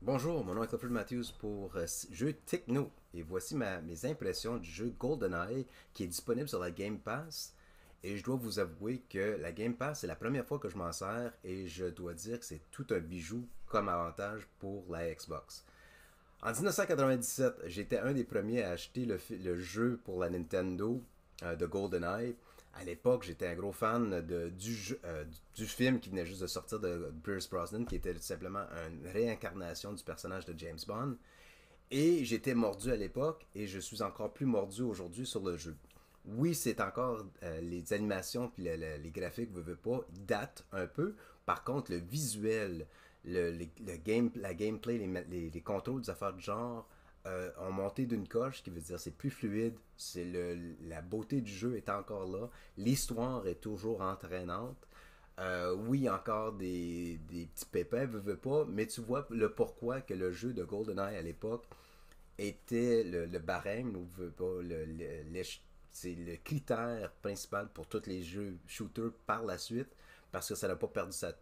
Bonjour, mon nom est Clifford Matthews pour Jeux Techno et voici mes impressions du jeu GoldenEye qui est disponible sur la Game Pass. Et je dois vous avouer que la Game Pass, c'est la première fois que je m'en sers et je dois dire que c'est tout un bijou comme avantage pour la Xbox. En 1997, j'étais un des premiers à acheter le jeu pour la Nintendo de GoldenEye. À l'époque, j'étais un gros fan du film qui venait juste de sortir de Pierce Brosnan, qui était tout simplement une réincarnation du personnage de James Bond. Et j'étais mordu à l'époque et je suis encore plus mordu aujourd'hui sur le jeu. Oui, c'est encore les animations puis les graphiques, veux pas, datent un peu. Par contre, le visuel, la gameplay, les contrôles des affaires de genre ont monté d'une coche, ce qui veut dire c'est plus fluide, la beauté du jeu est encore là, l'histoire est toujours entraînante. Oui, encore des petits pépins, veux pas, mais tu vois le pourquoi que le jeu de GoldenEye à l'époque était le barème, ou veut pas, c'est le critère principal pour tous les jeux shooters par la suite, parce que ça n'a pas perdu sa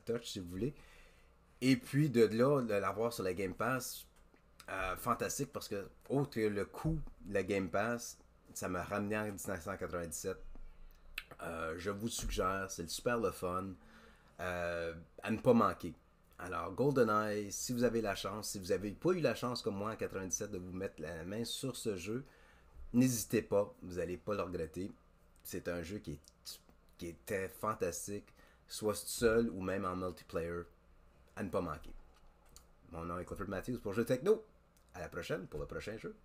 touch, si vous voulez. Et puis de là, de l'avoir sur la Game Pass, fantastique, parce que, autre que le coût de la Game Pass, ça m'a ramené en 1997. Je vous suggère, c'est super le fun, à ne pas manquer. Alors, GoldenEye, si vous avez la chance, si vous n'avez pas eu la chance comme moi en 97 de vous mettre la main sur ce jeu, n'hésitez pas, vous n'allez pas le regretter. C'est un jeu qui était fantastique, soit seul ou même en multiplayer, à ne pas manquer. Mon nom est Clifford Matthews pour Jeux Techno. À la prochaine pour le prochain jeu.